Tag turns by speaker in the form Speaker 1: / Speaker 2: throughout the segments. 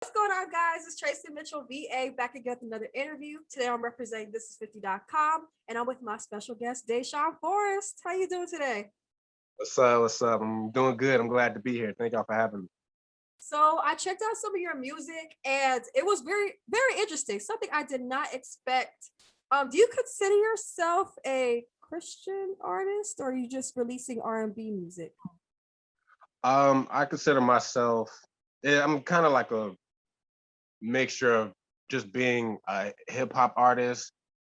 Speaker 1: What's going on, guys? It's Tracy Mitchell, VA, back again with another interview. Today I'm representing thisis50.com, and I'm with my special guest, DaeShawn Forrest. How you doing today?
Speaker 2: What's up? What's up? I'm doing good. I'm glad to be here. Thank y'all for having me.
Speaker 1: So I checked out some of your music, and it was very, very interesting. Something I did not expect. Do you consider yourself a Christian artist, or are you just releasing R&B music?
Speaker 2: I consider myself, I'm kind of like a mixture of just being a hip hop artist.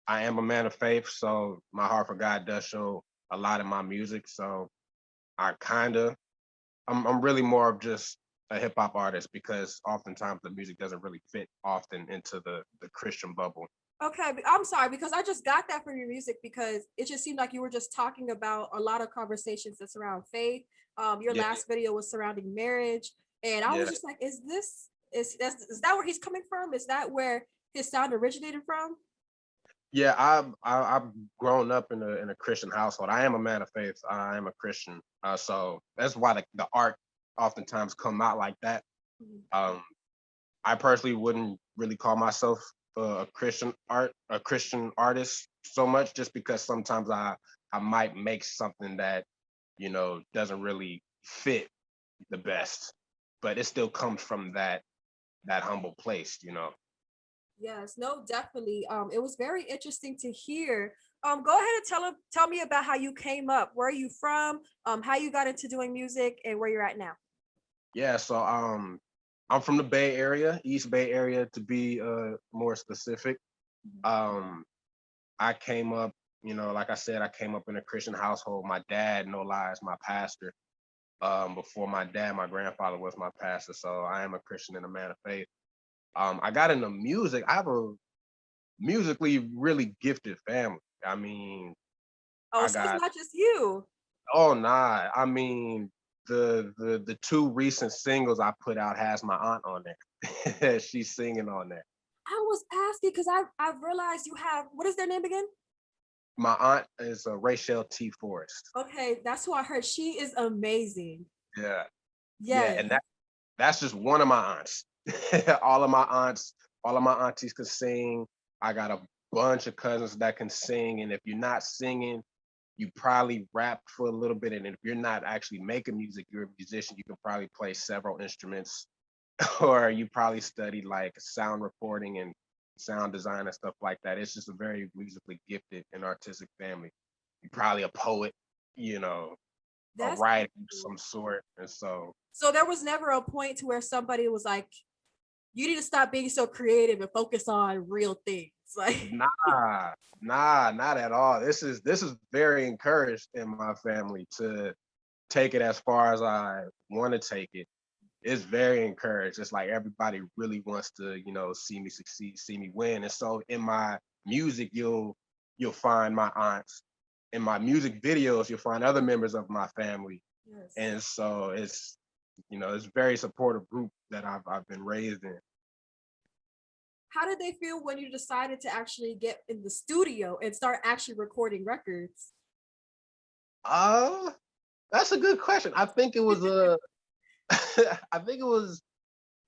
Speaker 2: I am a man of faith, so my heart for God does show a lot in my music. So I I'm really more of just a hip hop artist because oftentimes the music doesn't really fit often into the Christian bubble.
Speaker 1: Okay, I'm sorry because I just got that from your music because it just seemed like you were just talking about a lot of conversations that surround faith. Your
Speaker 2: Yeah,
Speaker 1: last video was surrounding marriage, and I was
Speaker 2: yeah.
Speaker 1: just like, is that where he's coming from? Is that where his sound originated from?
Speaker 2: Yeah, I've grown up in a Christian household. I am a man of faith. I am a Christian, so that's why the art oftentimes come out like that.
Speaker 1: Mhm.
Speaker 2: Um, I personally wouldn't really call myself a Christian artist so much, just because sometimes I might make something that doesn't really fit the best, but it still comes from that humble place.
Speaker 1: Yes, no, definitely. It was very interesting to hear. Go ahead and tell me about how you came up. Where are you from? How you got into doing music, and where you're at now.
Speaker 2: Yeah, so I'm from the Bay Area, East Bay Area to be more specific. Um I came up, like I said, I came up in a Christian household. My dad, no lies, my pastor. Before my dad, my grandfather was my pastor, so I am a Christian and a man of faith. I got into music. I have a musically really gifted family. I mean,
Speaker 1: Oh,
Speaker 2: I
Speaker 1: so it's
Speaker 2: got
Speaker 1: not just you.
Speaker 2: oh nah. I mean, the two recent singles I put out has my aunt on there. She's singing on there.
Speaker 1: I was asking because I've realized you have what is their name again?
Speaker 2: My aunt is Rachel T. Forrest.
Speaker 1: Okay, that's who I heard. She is amazing.
Speaker 2: Yeah, yeah,
Speaker 1: Yes.
Speaker 2: and that's just one of my aunts. all of my aunts, all of my aunties can sing. I got a bunch of cousins that can sing, and if you're not singing, you probably rap for a little bit. And if you're not actually making music, you're a musician. You can probably play several instruments, or you probably studied like sound recording and sound design and stuff like that. It's just a very musically gifted and artistic family. You're probably a poet, you know, a
Speaker 1: That's
Speaker 2: writer of
Speaker 1: beautiful.
Speaker 2: some sort, and so
Speaker 1: So there was never a point to where somebody was like, you need to stop being so creative and focus on real things. Like,
Speaker 2: nah, not at all. This is very encouraged in my family to take it as far as I want to take it. It's very encouraged. It's like everybody really wants to, see me succeed, see me win. And so in my music, you'll find my aunts. In my music videos, you'll find other members of my family.
Speaker 1: yes.
Speaker 2: And so it's very supportive group that I've been raised in.
Speaker 1: How did they feel when you decided to actually get in the studio and start actually recording records?
Speaker 2: Uh, that's a good question. I think it was a I think it was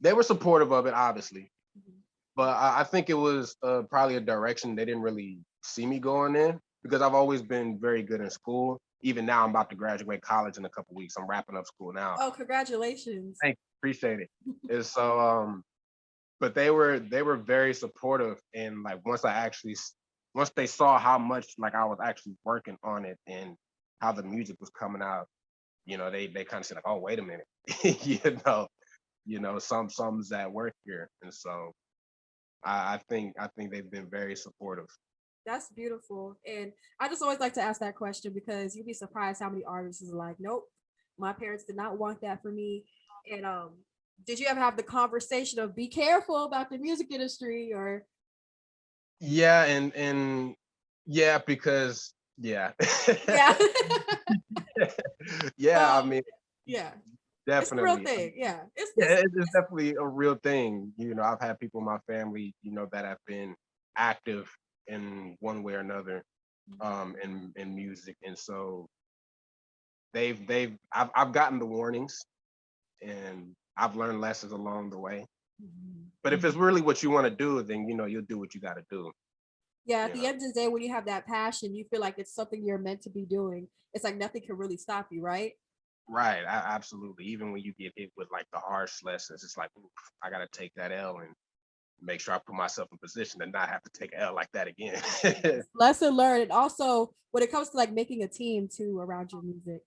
Speaker 2: they were supportive of it, obviously,
Speaker 1: Mhm.
Speaker 2: but I think it was probably a direction they didn't really see me going in because I've always been very good in school. Even now, I'm about to graduate college in a couple weeks. I'm wrapping up school now.
Speaker 1: Oh, congratulations.
Speaker 2: Thank you, appreciate it. And so, but they were very supportive, and like once they saw how much like I was actually working on it and how the music was coming out, they kind of said like, oh, wait a minute, you know, something's at work here. And so I think they've been very supportive.
Speaker 1: That's beautiful. And I just always like to ask that question because you'd be surprised how many artists is like, nope, my parents did not want that for me. And did you ever have the conversation of be careful about the music industry or
Speaker 2: Yeah, and yeah, because yeah.
Speaker 1: yeah.
Speaker 2: Yeah, I
Speaker 1: Well,
Speaker 2: mean,
Speaker 1: yeah. It's a real
Speaker 2: definitely.
Speaker 1: thing. Yeah.
Speaker 2: Yeah,
Speaker 1: It's
Speaker 2: it's definitely a real thing. I've had people in my family, that have been active in one way or another, in music. And so I've gotten the warnings, and I've learned lessons along the way. But if it's really what you want to do, then you'll do what you got to do.
Speaker 1: Yeah, at the end of the day, when you have that passion, you feel like it's something you're meant to be doing. It's like nothing can really stop you, right?
Speaker 2: Right, absolutely. Even when you get hit with like the harsh lessons, it's like, oof, I got to take that L and make sure I put myself in position to not have to take an L like that again.
Speaker 1: Lesson learned. And also when it comes to like making a team too around your music.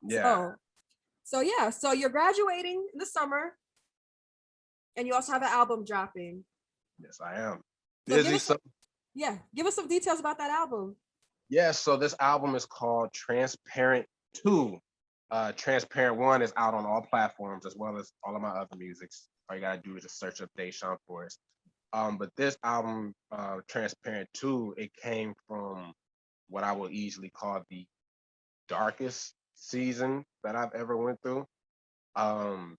Speaker 2: Yeah.
Speaker 1: So yeah, so you're graduating in the summer and you also have an album dropping.
Speaker 2: Yes, I am.
Speaker 1: So give
Speaker 2: Busy.
Speaker 1: us give us some details about that album.
Speaker 2: Yeah, so this album is called Transparent 2. Transparent 1 is out on all platforms as well as all of my other musics. All you gotta do is just search up DaeShawn Forrest. But this album, Transparent 2, it came from what I would easily call the darkest season that I've ever went through. Um,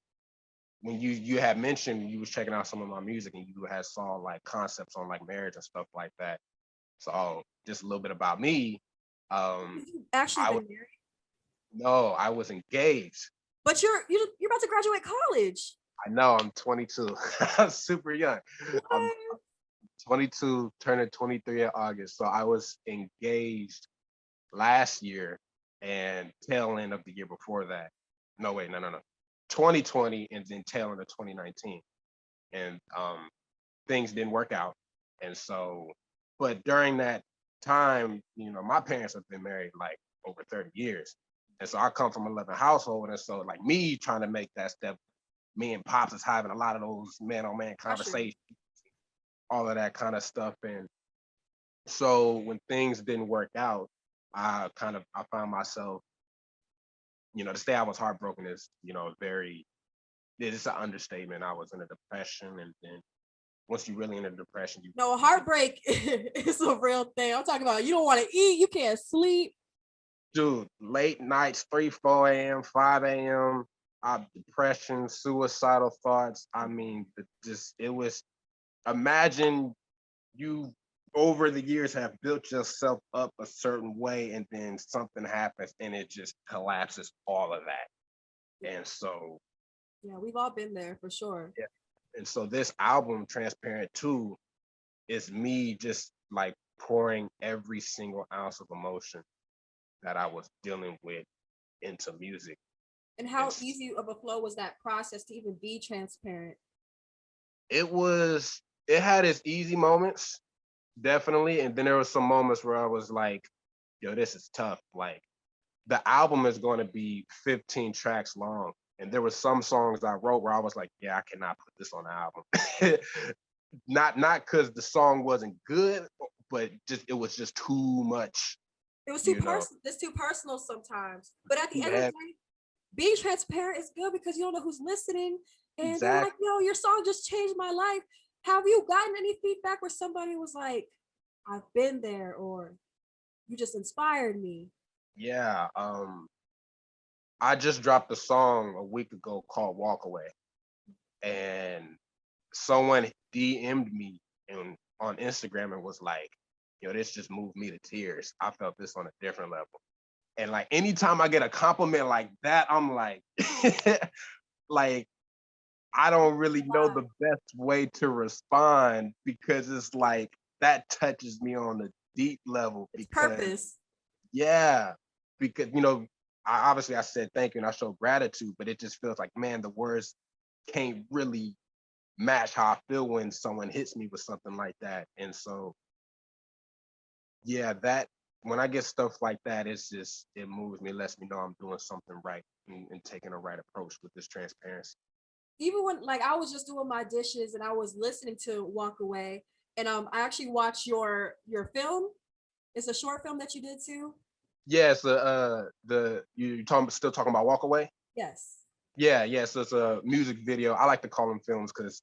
Speaker 2: when you had mentioned you was checking out some of my music and you had saw like concepts on like marriage and stuff like that. So just a little bit about me.
Speaker 1: You've actually
Speaker 2: I
Speaker 1: been
Speaker 2: was
Speaker 1: married.
Speaker 2: no, I was engaged.
Speaker 1: But you're about to graduate college.
Speaker 2: I know I'm 22. I'm super young. I'm
Speaker 1: What?
Speaker 2: 22, turning 23 in August. So I was engaged last year and tail end of the year before that. No, wait, no. 2020 and then tail end of 2019. And things didn't work out. And so, but during that time, my parents have been married like over 30 years. And so I come from a loving household. And so like me trying to make that step, me and Pops is having a lot of those man on man conversations, all of that kind of stuff. And so when things didn't work out, I found myself, to say I was heartbroken is, it's an understatement. I was in a depression, and then once you're really in a depression,
Speaker 1: No, heartbreak is a real thing. I'm talking about you don't want to eat, you can't sleep.
Speaker 2: dude, late nights, 3, 4 a.m., 5 a.m., depression, suicidal thoughts. I mean, it was, imagine you over the years have built yourself up a certain way and then something happens and it just collapses all of that. And so,
Speaker 1: Yeah, we've all been there for sure.
Speaker 2: yeah. And so this album, Transparent 2, is me just like pouring every single ounce of emotion that I was dealing with into music.
Speaker 1: And how easy of a flow was that process to even be transparent?
Speaker 2: It had its easy moments, definitely. And then there was some moments where I was like, yo, this is tough. Like the album is going to be 15 tracks long. And there were some songs I wrote where I was like, yeah, I cannot put this on the album. not because the song wasn't good, but it was just too much.
Speaker 1: It was too personal. It's too personal sometimes. But at the end of the day, being transparent is good because you don't know who's listening. And they're like, yo, your song just changed my life. Have you gotten any feedback where somebody was like, I've been there, or you just inspired me?
Speaker 2: Yeah. I just dropped a song a week ago called Walk Away. And someone DM'd me on Instagram and was like, yo, this just moved me to tears. I felt this on a different level. And like anytime I get a compliment like that, I'm like, like, I don't really know the best way to respond because it's like that touches me on a deep level.
Speaker 1: It's
Speaker 2: because
Speaker 1: purpose.
Speaker 2: Yeah, because I said thank you and I showed gratitude, but it just feels like, man, the words can't really match how I feel when someone hits me with something like that. And so, yeah, that when I get stuff like that, it moves me, lets me know I'm doing something right and taking the right approach with this transparency.
Speaker 1: Even when like I was just doing my dishes and I was listening to Walk Away, and I actually watched your film. It's a short film that you did too.
Speaker 2: Yeah, it's still talking about Walk Away?
Speaker 1: Yes.
Speaker 2: Yeah, so it's a music video. I like to call them films because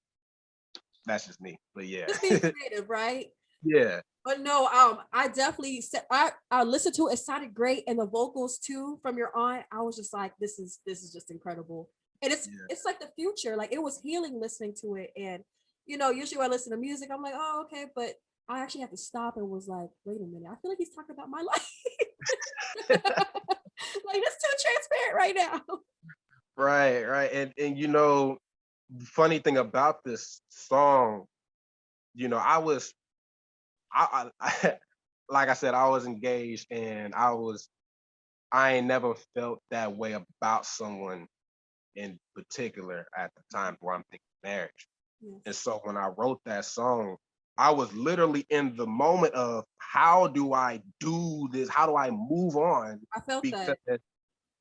Speaker 2: that's just me. But yeah.
Speaker 1: Just being creative, right?
Speaker 2: Yeah.
Speaker 1: But no, I definitely said I listened to it. It sounded great, and the vocals too from your aunt. I was just like, this is just incredible, and it's like the future. Like it was healing listening to it, and usually when I listen to music, I'm like, oh okay, but I actually had to stop and was like, wait a minute, I feel like he's talking about my life. Like it's too transparent right now.
Speaker 2: Right. And funny thing about this song, I like I said, I was engaged, and I ain't never felt that way about someone in particular at the time where I'm thinking marriage. And
Speaker 1: Yes.
Speaker 2: so when I wrote that song, I was literally in the moment of how do I do this? How do I move on?
Speaker 1: I felt
Speaker 2: Because
Speaker 1: that.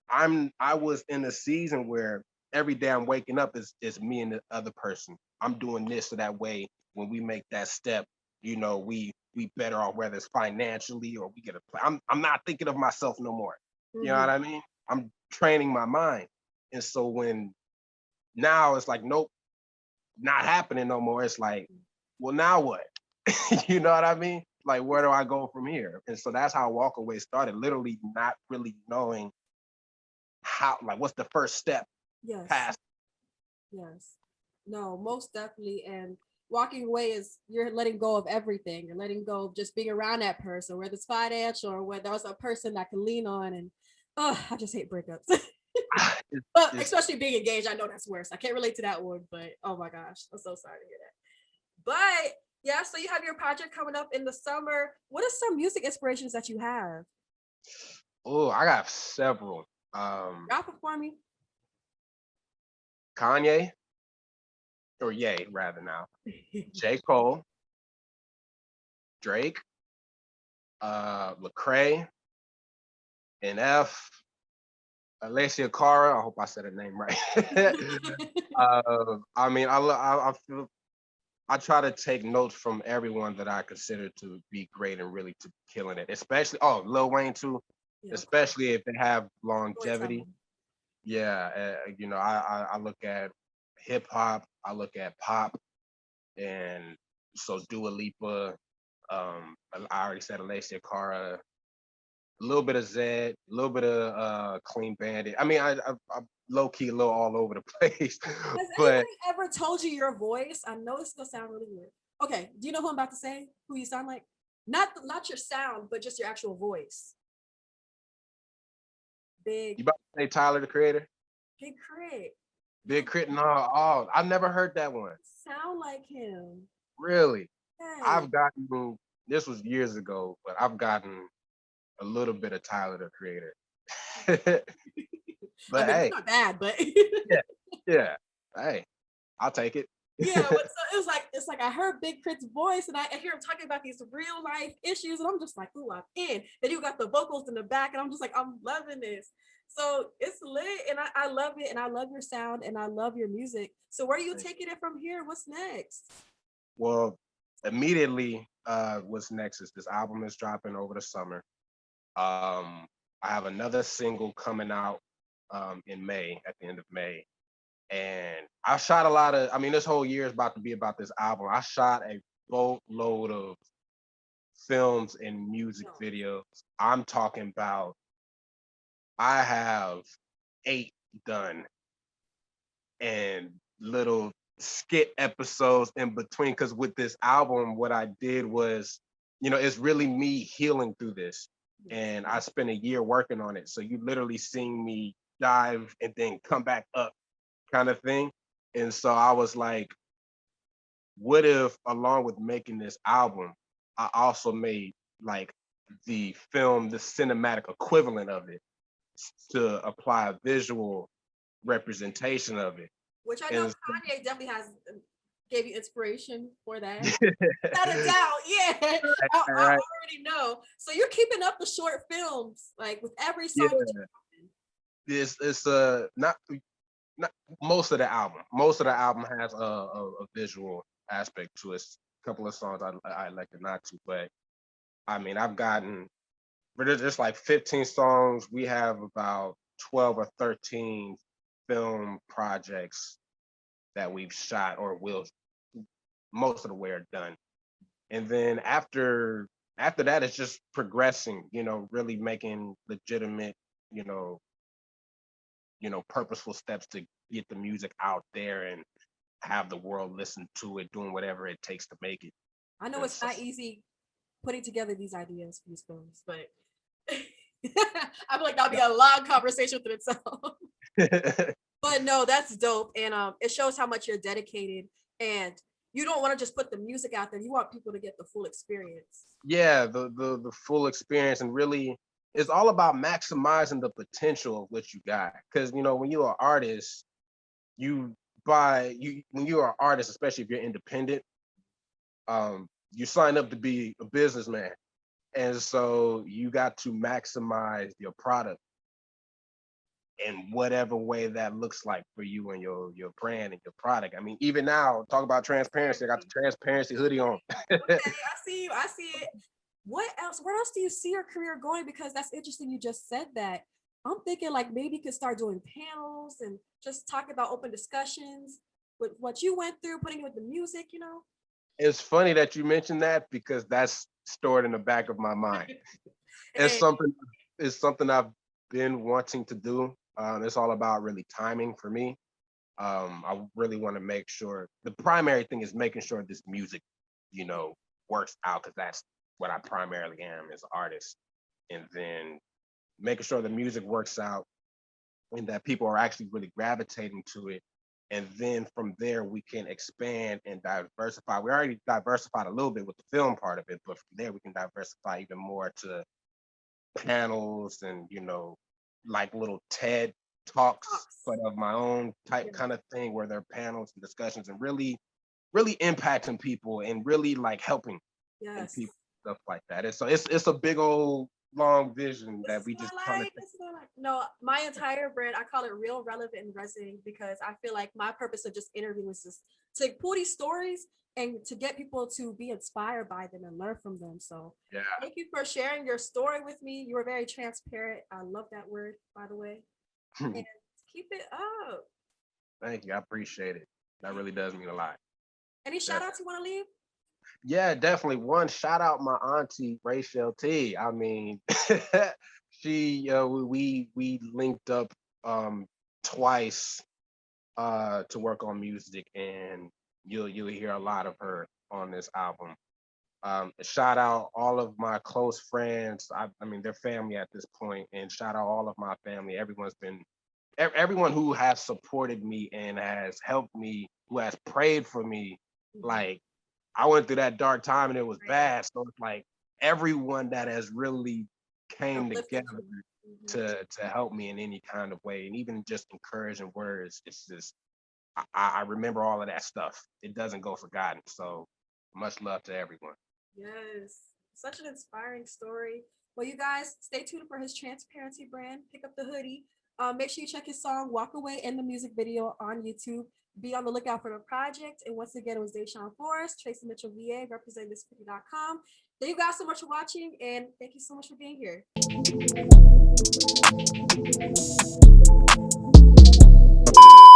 Speaker 2: I was in a season where every day I'm waking up is me and the other person. I'm doing this so that way when we make that step, we better off, whether it's financially or we get a plan. I'm not thinking of myself no more. You know what
Speaker 1: Mhm.
Speaker 2: I mean? I'm training my mind. And so when now it's like, nope, not happening no more. It's like, well, now what? You know what I mean? Like, where do I go from here? And so that's how Walk Away started, literally not really knowing how, like, what's the first step
Speaker 1: Yes.
Speaker 2: past.
Speaker 1: Yes. No, most definitely. And walking away is you're letting go of everything. You're letting go of just being around that person, whether it's financial or whether there's a person that can lean on. And oh, I just hate breakups.
Speaker 2: It's,
Speaker 1: But
Speaker 2: it's,
Speaker 1: especially being engaged, I know that's worse. I can't relate to that one, but oh my gosh, I'm so sorry to hear that. But yeah, so you have your project coming up in the summer. What are some music inspirations that you have?
Speaker 2: oh, I got several. Um,
Speaker 1: Drop it for me.
Speaker 2: Kanye, or Ye, rather now. J. Cole, Drake, Lecrae, NF, Alessia Cara. I hope I said her name right. I mean, I feel I try to take notes from everyone that I consider to be great and really to killing it. Especially, Lil Wayne too.
Speaker 1: Yeah, of course.
Speaker 2: Especially if they have longevity.
Speaker 1: Storytelling.
Speaker 2: Yeah, I look at hip hop, I look at pop, and so Dua Lipa. I already said Alessia Cara, a little bit of Zed, a little bit of Clean Bandit. I mean, I'm low key a little all over the place,
Speaker 1: Has
Speaker 2: but
Speaker 1: anybody ever told you your voice? I know it's gonna sound really weird. Okay, do you know who I'm about to say? Who you sound like? Not your sound, but just your actual voice. Big,
Speaker 2: you about to say Tyler the Creator,
Speaker 1: big crit.
Speaker 2: Big
Speaker 1: You
Speaker 2: Crit? No, oh, I've never heard that one.
Speaker 1: sound like him.
Speaker 2: Really,
Speaker 1: Hey.
Speaker 2: I've gotten this was years ago, but I've gotten a little bit of Tyler the Creator.
Speaker 1: I
Speaker 2: But
Speaker 1: mean, it's
Speaker 2: hey,
Speaker 1: not bad, but
Speaker 2: yeah, yeah, hey, I'll take it.
Speaker 1: yeah, but so it's like I heard Big Crit's voice and I hear him talking about these real life issues, and I'm just like, ooh, I'm in. Then you got the vocals in the back, and I'm just like, I'm loving this. So it's lit, and I love it, and I love your sound, and I love your music. So where are you taking it from here? What's next?
Speaker 2: Well, immediately, what's next is this album is dropping over the summer. Um, I have another single coming out in May, at the end of May. And I shot a lot of, I mean, this whole year is about to be about this album. I shot a boatload of films and music
Speaker 1: No.
Speaker 2: videos. I'm talking about, I have 8 done and little skit episodes in between. Cause with this album, what I did was, it's really me healing through this.
Speaker 1: Yes.
Speaker 2: And I spent a year working on it. So you literally seen me dive and then come back up kind of thing. And so I was like, what if along with making this album, I also made like the film, the cinematic equivalent of it to apply a visual representation of it.
Speaker 1: Which I know
Speaker 2: And
Speaker 1: Kanye definitely has gave you inspiration for that. Without a doubt, yeah. I
Speaker 2: right,
Speaker 1: already know. So you're keeping up the short films, like with every
Speaker 2: yeah,
Speaker 1: song that you're dropping.
Speaker 2: it's not most of the album. Most of the album has a visual aspect to it. A couple of songs I elected not to, but I mean I've gotten, but there's like 15 songs. We have about 12 or 13 film projects that we've shot or will, most of the way are done. And then after that, it's just progressing, really making legitimate, you know, purposeful steps to get the music out there and have the world listen to it, doing whatever it takes to make it.
Speaker 1: I know
Speaker 2: And
Speaker 1: it's
Speaker 2: so,
Speaker 1: not easy putting together these ideas for these films, but I feel like that'll be a long conversation within itself. But But no, that's dope. And it shows how much you're dedicated, and you don't want to just put the music out there. You want people to get the full experience.
Speaker 2: Yeah, the full experience, and really it's all about maximizing the potential of what you got. Because when you're an artist, you when you're an artist, especially if you're independent, you sign up to be a businessman. And so you got to maximize your product in whatever way that looks like for you and your brand and your product. I mean, even now, talk about transparency. I got the transparency hoodie on.
Speaker 1: Okay, I see you. I see it. What else? Where else do you see your career going? Because that's interesting. You just said that. I'm thinking like maybe you could start doing panels and just talk about open discussions with what you went through, putting it with the music, you know?
Speaker 2: It's funny that you mentioned that because that's stored in the back of my mind. It's
Speaker 1: Hey,
Speaker 2: something it's something I've been wanting to do. It's all about really timing for me. I really want to make sure the primary thing is making sure this music, you know, works out because that's what I primarily am as an artist. And then making sure the music works out and that people are actually really gravitating to it. And then from there, we can expand and diversify. We already diversified a little bit with the film part of it, but from there, we can diversify even more to panels and, like little TED talks,
Speaker 1: Fox.
Speaker 2: but of my own type
Speaker 1: Yeah.
Speaker 2: kind of thing where there are panels and discussions and really impacting people and really like helping and
Speaker 1: Yes.
Speaker 2: people, stuff like that. And so it's a big old long vision
Speaker 1: This
Speaker 2: that
Speaker 1: is
Speaker 2: we
Speaker 1: what
Speaker 2: just
Speaker 1: I
Speaker 2: trying to
Speaker 1: like. This is what I like. No, my entire brand, I call it real, relevant, and resonating because I feel like my purpose of just interviewing is just to pull these stories and to get people to be inspired by them and learn from them. So
Speaker 2: yeah.
Speaker 1: thank you for sharing your story with me. You were very transparent. I love that word, by the way. And keep it up.
Speaker 2: Thank you. I appreciate it. That really does mean a lot.
Speaker 1: Any shout outs you want to leave?
Speaker 2: Yeah, definitely. One shout out my auntie Rachel T. I mean, she we linked up twice to work on music, and you'll hear a lot of her on this album. Shout out all of my close friends. I mean, they're family at this point, and shout out all of my family. Everyone who has supported me and has helped me, who has prayed for me. Like I went through that dark time and it was
Speaker 1: Right.
Speaker 2: bad. So it's like everyone that has really came
Speaker 1: Uplifted
Speaker 2: together
Speaker 1: you. Mhm.
Speaker 2: to help me in any kind of way, and even just encouraging words. It's just I remember all of that stuff. It doesn't go forgotten. So much love to everyone.
Speaker 1: Yes, such an inspiring story. Well, you guys stay tuned for his transparency brand. Pick up the hoodie. Make sure you check his song "Walk Away" and the music video on YouTube. Be on the lookout for the project. And once again, it was DaeShawn Forrest, Tracy Mitchell VA, representing this50.com. Thank you guys so much for watching, and thank you so much for being here.